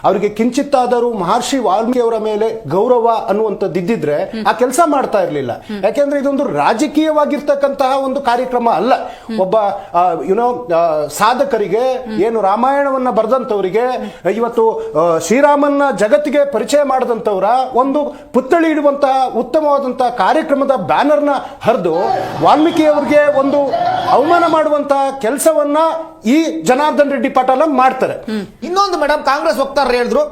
ಅವರಿಗೆ ಕಿಂಚಿತ್ತಾದರೂ ಮಹರ್ಷಿ ವಾಲ್ಮೀಕಿ ಅವರ ಮೇಲೆ ಗೌರವ ಅನ್ನುವಂಥದ್ದಿದ್ದಿದ್ರೆ ಆ ಕೆಲಸ ಮಾಡ್ತಾ ಇರಲಿಲ್ಲ. ಯಾಕೆಂದ್ರೆ ಇದೊಂದು ರಾಜಕೀಯವಾಗಿರ್ತಕ್ಕಂತಹ ಒಂದು ಕಾರ್ಯಕ್ರಮ ಅಲ್ಲ. ಒಬ್ಬ ಸಾಧಕರಿಗೆ, ಏನು ರಾಮಾಯಣವನ್ನ ಬರೆದಂತವರಿಗೆ, ಇವತ್ತು ಶ್ರೀರಾಮನ್ನ ಜಗತ್ತಿಗೆ ಪರಿಚಯ ಮಾಡಿದಂತವರ ಒಂದು ಪುತ್ಥಳಿ ಇಡುವಂತಹ ಉತ್ತಮವಾದಂತಹ ಕಾರ್ಯಕ್ರಮದ ಬ್ಯಾನರ್ನ ಹರಿದು ವಾಲ್ಮೀಕಿ ಅವರಿಗೆ ಒಂದು ಅವಮಾನ ಮಾಡುವಂತಹ ಕೆಲಸವನ್ನ ಈ ಜನಾರ್ದನ್ ರೆಡ್ಡಿ ಪಾಟೀಲ್ ಮಾಡ್ತಾರೆ. ಇನ್ನೊಂದು ಮೇಡಮ್, ಕಾಂಗ್ರೆಸ್ ವಕ್ತಾರರು ಹೇಳಿದ್ರು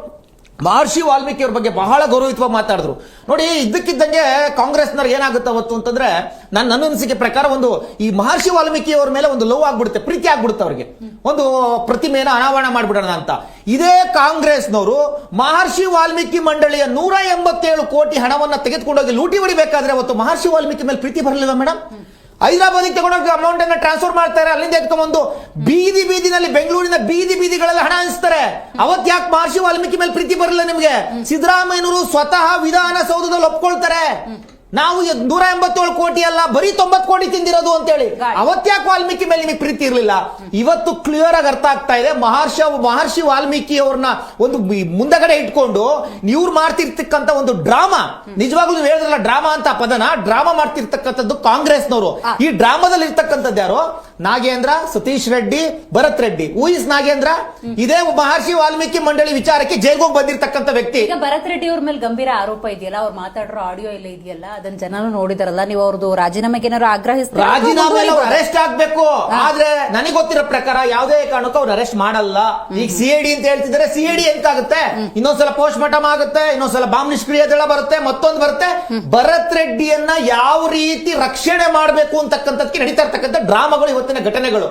ಮಹರ್ಷಿ ವಾಲ್ಮೀಕಿ ಅವ್ರ ಬಗ್ಗೆ ಬಹಳ ಗೌರವಯುತವಾಗಿ ಮಾತಾಡಿದ್ರು. ನೋಡಿ, ಇದ್ದಕ್ಕಿದ್ದಂಗೆ ಕಾಂಗ್ರೆಸ್ನವ್ರು ಏನಾಗುತ್ತೆ ಅವತ್ತು ಅಂತಂದ್ರೆ, ನನ್ನ ಅನಿಸಿಕೆ ಪ್ರಕಾರ ಒಂದು ಈ ಮಹರ್ಷಿ ವಾಲ್ಮೀಕಿ ಅವ್ರ ಮೇಲೆ ಒಂದು ಲವ್ ಆಗ್ಬಿಡುತ್ತೆ, ಪ್ರೀತಿ ಆಗ್ಬಿಡುತ್ತೆ ಅವ್ರಿಗೆ, ಒಂದು ಪ್ರತಿಮೆಯನ್ನು ಅನಾವರಣ ಮಾಡ್ಬಿಡೋಣ ಅಂತ. ಇದೇ ಕಾಂಗ್ರೆಸ್ನವರು ಮಹರ್ಷಿ ವಾಲ್ಮೀಕಿ ಮಂಡಳಿಯ 187 ಕೋಟಿ ಹಣವನ್ನ ತೆಗೆದುಕೊಂಡೋಗಿ ಲೂಟಿ ಹೊಡಿಬೇಕಾದ್ರೆ ಅವತ್ತು ಮಹರ್ಷಿ ವಾಲ್ಮೀಕಿ ಮೇಲೆ ಪ್ರೀತಿ ಬರಲಿಲ್ಲ ಮೇಡಮ್? ಹೈದರಾಬಾದಿಗೆ ತಗೊಂಡೋಗಿ ಅಮೌಂಟ್ ಅನ್ನ ಟ್ರಾನ್ಸ್ಫರ್ ಮಾಡ್ತಾರೆ, ಅಲ್ಲಿಂದ ಎತ್ಕೊಂಡ್ಬಂದು ಬೀದಿನಲ್ಲಿ ಬೆಂಗಳೂರಿನ ಬೀದಿಗಳೆಲ್ಲ ಹಣ ಹಂಚ್ತಾರೆ. ಅವತ್ ಯಾಕೆ ಮಹರ್ಷಿ ವಾಲ್ಮೀಕಿ ಮೇಲೆ ಪ್ರೀತಿ ಬರಲಿಲ್ಲ ನಿಮ್ಗೆ? ಸಿದ್ದರಾಮಯ್ಯನವರು ಸ್ವತಃ ವಿಧಾನಸೌಧದಲ್ಲಿ ಒಪ್ಕೊಳ್ತಾರೆ, ನಾವು 187 ಕೋಟಿ ಅಲ್ಲ, ಬರೀ 90 ಕೋಟಿ ತಿಂದಿರೋದು ಅಂತ ಹೇಳಿ. ಅವತ್ತ್ಯಾಕೆ ವಾಲ್ಮೀಕಿ ಮೇಲೆ ನಿಮಗೆ ಪ್ರೀತಿ ಇರಲಿಲ್ಲ? ಇವತ್ತು ಕ್ಲಿಯರ್ ಆಗಿ ಅರ್ಥ ಆಗ್ತಾ ಇದೆ. ಮಹರ್ಷಿ ವಾಲ್ಮೀಕಿ ಅವ್ರನ್ನ ಒಂದು ಮುಂದಗಡೆ ಇಟ್ಕೊಂಡು ಇವ್ರು ಮಾಡ್ತಿರ್ತಕ್ಕಂಥ ಒಂದು ಡ್ರಾಮಾ, ನಿಜವಾಗ್ಲೂ ನೀವು ಹೇಳಿದ್ರಲ್ಲ ಡ್ರಾಮಾ ಅಂತ ಪದನ, ಡ್ರಾಮಾ ಮಾಡ್ತಿರ್ತಕ್ಕಂಥದ್ದು ಕಾಂಗ್ರೆಸ್ನವರು. ಈ ಡ್ರಾಮಾದಲ್ಲಿ ಇರ್ತಕ್ಕಂಥದ್ದು ಯಾರು? ನಾಗೇಂದ್ರ, ಸತೀಶ್ ರೆಡ್ಡಿ, ಭರತ್ ರೆಡ್ಡಿ. ಊಯಿಸ್ ನಾಗೇಂದ್ರ ಇದೇ ಮಹರ್ಷಿ ವಾಲ್ಮೀಕಿ ಮಂಡಳಿ ವಿಚಾರಕ್ಕೆ ಜೈಲ್ಗೆ ಬಂದಿರತಕ್ಕಂಥ ವ್ಯಕ್ತಿ. ಈಗ ಭರತ್ ರೆಡ್ಡಿ ಅವ್ರ ಮೇಲೆ ಗಂಭೀರ ಆರೋಪ ಇದೆಯಲ್ಲ, ಅವ್ರು ಮಾತಾಡಿರೋ ಆಡಿಯೋ ಎಲ್ಲ ಇದೆಯಲ್ಲ, ಅದನ್ನ ಜನರು ನೋಡಿದಾರಲ್ಲ. ನೀವು ಅವ್ರದ್ದು ರಾಜೀನಾಮೆಗೆ ಏನಾದ್ರು ಆಗ್ರಹಿಸ್ತಾರೆ? ರಾಜೀನಾಮೆ ಅರೆಸ್ಟ್ ಆಗ್ಬೇಕು. ಆದ್ರೆ ನನಗೆ ಗೊತ್ತಿರೋ ಪ್ರಕಾರ ಯಾವುದೇ ಕಾರಣಕ್ಕೂ ಅವ್ರು ಅರೆಸ್ಟ್ ಮಾಡಲ್ಲ. ಈಗ ಸಿಐಡಿ ಅಂತ ಹೇಳ್ತಿದ್ದಾರೆ, ಸಿಐಡಿ ಎಂತಾಗುತ್ತೆ? ಇನ್ನೊಂದ್ಸಲ ಪೋಸ್ಟ್ ಮಾರ್ಟಮ್ ಆಗುತ್ತೆ, ಇನ್ನೊಂದ್ಸಲ ಬಾಂಬ್ ನಿಷ್ಕ್ರಿಯ ದಳ ಬರುತ್ತೆ, ಮತ್ತೊಂದು ಬರುತ್ತೆ. ಭರತ್ ರೆಡ್ಡಿಯನ್ನ ಯಾವ ರೀತಿ ರಕ್ಷಣೆ ಮಾಡಬೇಕು ಅಂತಕ್ಕಂಥದ್ದಕ್ಕೆ ನಡೀತಾ ಇರ್ತಕ್ಕಂಥ ಡ್ರಾಮಾಗಳು, ಇವತ್ತಿನ ಘಟನೆಗಳು.